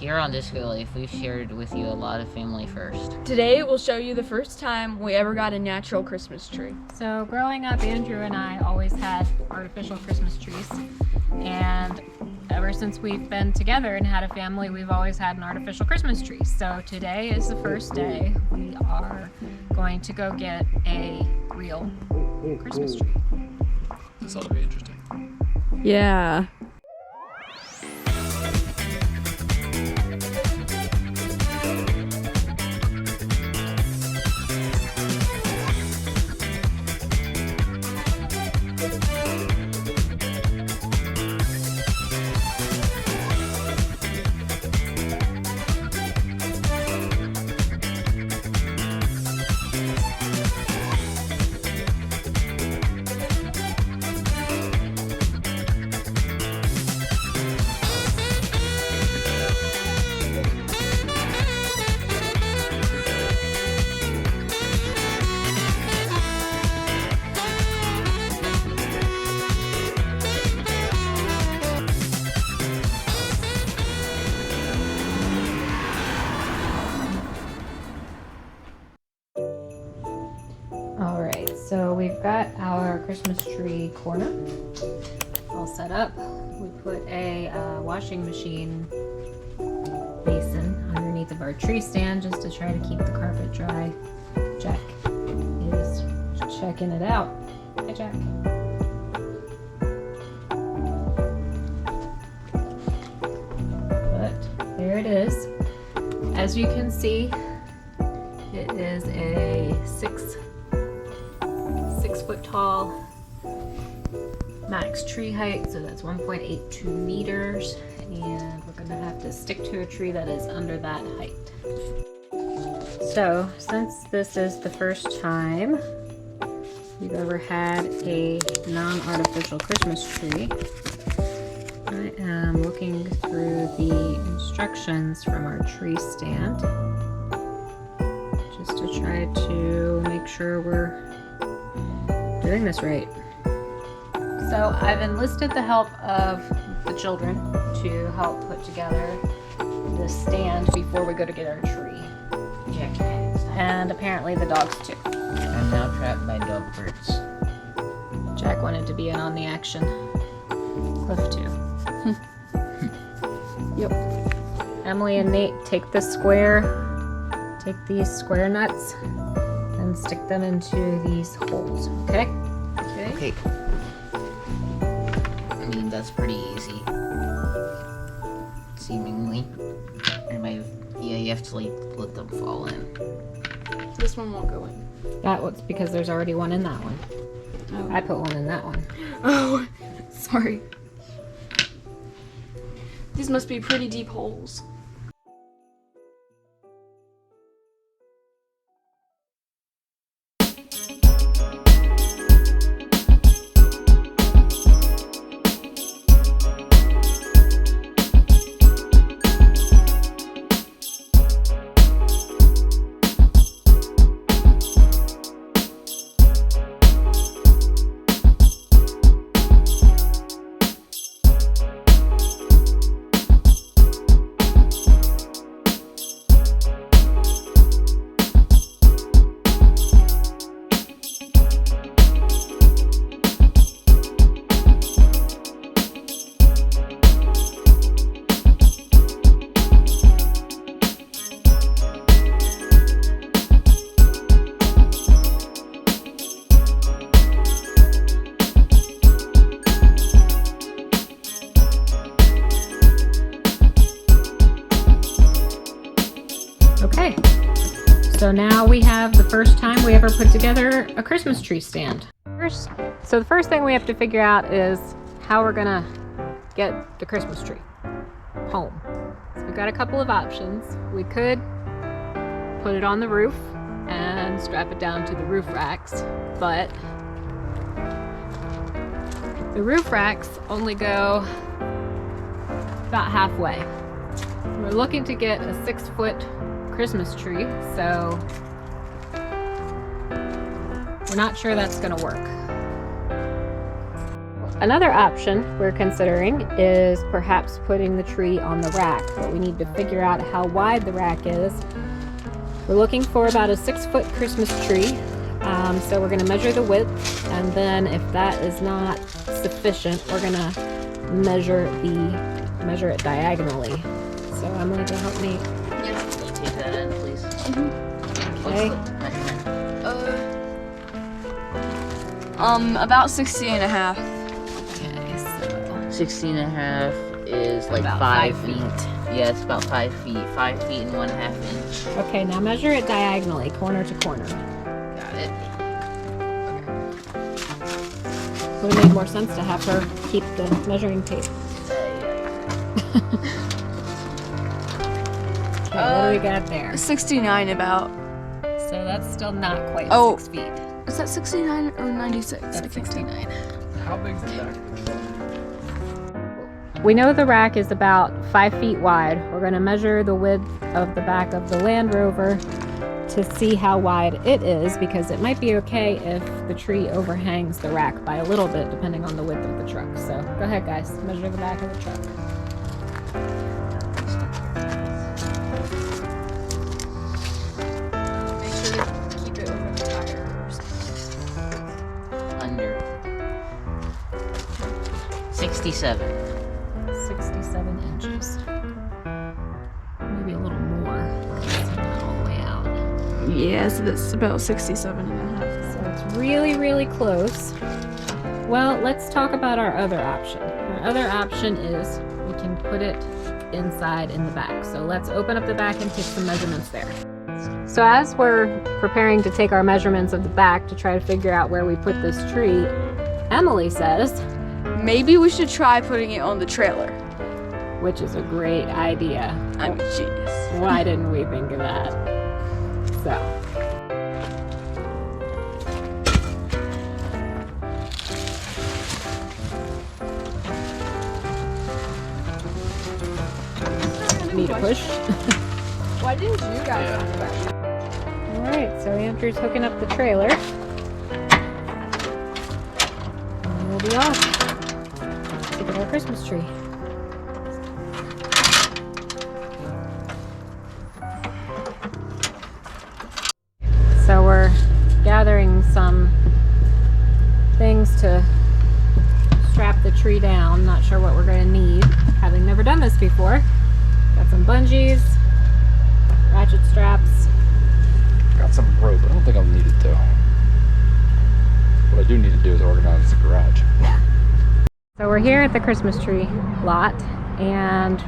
Here on Disco Life, we've shared with you a lot of family first. Today, we'll show you the first time we ever got a natural Christmas tree. So growing up, Andrew and I always had artificial Christmas trees. And ever since we've been together and had a family, we've always had an artificial Christmas tree. So today is the first day we are going to go get a real Christmas tree. This ought to be interesting. Yeah. Alright, so we've got our Christmas tree corner all set up. We put a washing machine basin underneath of our tree stand just to try to keep the carpet dry. Jack is checking it out. Hi, Jack. But there it is. As you can see, it is a 6 foot tall max tree height, so that's 1.82 meters, and we're gonna have to stick to a tree that is under that height. So since this is the first time we've ever had a non-artificial Christmas tree, I am looking through the instructions from our tree stand just to try to make sure we're doing this right. So I've enlisted the help of the children to help put together this stand before we go to get our tree. Jack, And apparently the dogs too. I'm now trapped by dog birds. Jack wanted to be in on the action. Cliff too. Yep. Emily and Nate take these square nuts and stick them into these holes, okay? Okay. I mean, that's pretty easy. Seemingly. Yeah, you have to like let them fall in. This one won't go in. That was because there's already one in that one. Oh. I put one in that one. Oh, sorry. These must be pretty deep holes. Okay, so now we have the first time we ever put together a Christmas tree stand. So the first thing we have to figure out is how we're gonna get the Christmas tree home. So we've got a couple of options. We could put it on the roof and strap it down to the roof racks, but the roof racks only go about halfway. We're looking to get a 6-foot Christmas tree, so we're not sure that's gonna work. Another option we're considering is perhaps putting the tree on the rack, but we need to figure out how wide the rack is. We're looking for about a 6-foot Christmas tree. So we're gonna measure the width, and then if that is not sufficient, we're gonna measure it diagonally. So Emily, to help me. Yes. Can you take that in, please? Okay. What's the measurement? About 16 and a half. Okay, so 16 and a half is like About 5 5 feet. Yeah, it's about 5 feet. 5 feet and 1/2 inch. Okay, now measure it diagonally, corner to corner. Got it. Would have made more sense to have her keep the measuring tape. Okay, what do we got there? 69 about. So that's still not quite Oh. 6 feet. Is that 69 or 96? That's 69. How big is the back? We know the rack is about 5 feet wide. We're going to measure the width of the back of the Land Rover to see how wide it is, because it might be okay if the tree overhangs the rack by a little bit depending on the width of the truck. So go ahead guys, measure the back of the truck. Make sure to keep it over the tires. Under 67. 67 inches. Maybe a little more. It's not all the way out. Yeah, so that's about 67 and a half. So it's really, really close. Well, let's talk about our other option. Our other option is we can put it inside in the back. So let's open up the back and take some measurements there. So as we're preparing to take our measurements of the back to try to figure out where we put this tree, Emily says, Maybe we should try putting it on the trailer. which is a great idea. I'm a genius. Why didn't we think of that? So. Need a push? Why didn't you guys Yeah. think about it? Alright, so Andrew's hooking up the trailer. And we'll be off to get our Christmas tree. So we're gathering some things to strap the tree down. Not sure what we're going to need, having never done this before. Got some bungees, ratchet straps. Got some rope. I don't think I'll need it though. What I do need to do is organize the garage. So we're here at the Christmas tree lot, and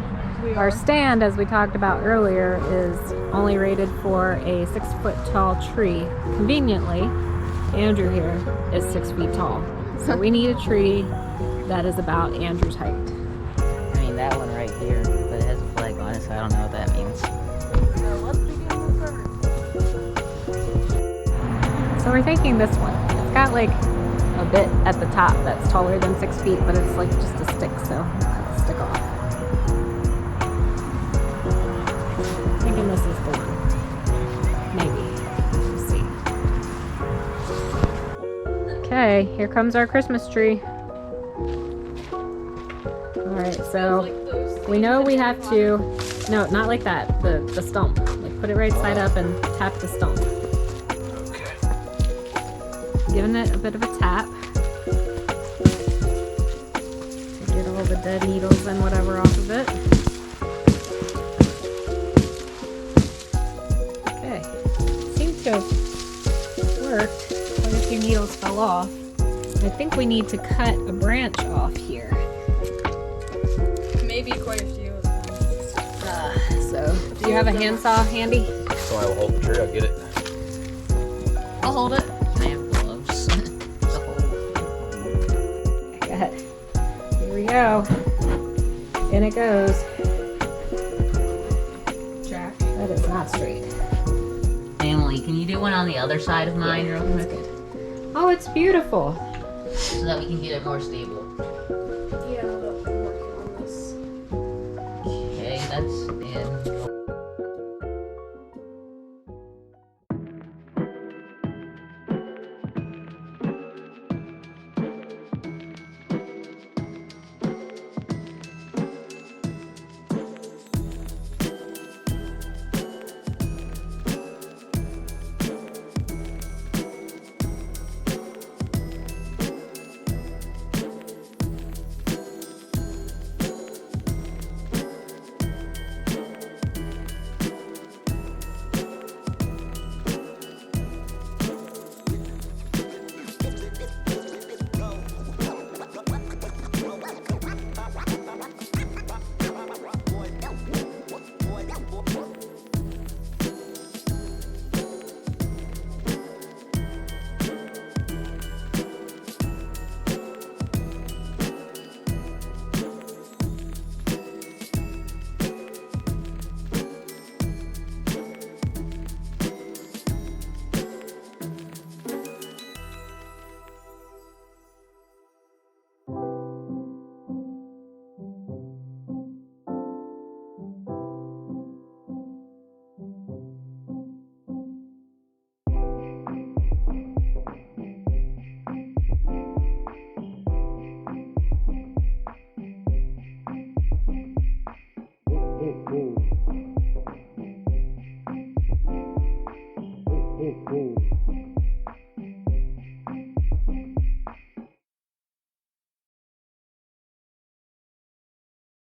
our stand, as we talked about earlier, is only rated for a 6-foot tall tree. Conveniently, Andrew here is 6 feet tall. So we need a tree that is about Andrew's height. I mean, that one right here, but it has a flag on it, so I don't know what that means. So we're thinking this one. It's got like a bit at the top that's taller than 6 feet, but it's like just a stick, so we'll cut the stick off. Thinking this is the one. Maybe. We'll see. Okay, here comes our Christmas tree. Alright, so we know we have to, no, not like that, the stump. Like put it right side up and tap the stump. Giving it a bit of a tap. Get all the dead needles and whatever off of it. Okay, seems to have worked. Quite a few needles fell off. I think we need to cut a branch off here. Maybe quite a few of them. So, do you have a handsaw handy? So I will hold the tree. I'll get it. I'll hold it. I have gloves. The whole- Go ahead. Here we go. In it goes. Jack. That is not straight. Emily, can you do one on the other side of mine real That's quick? good. Oh, it's beautiful. So that we can get it more stable. Yeah, I'm working on this. Okay, that's in. Rover.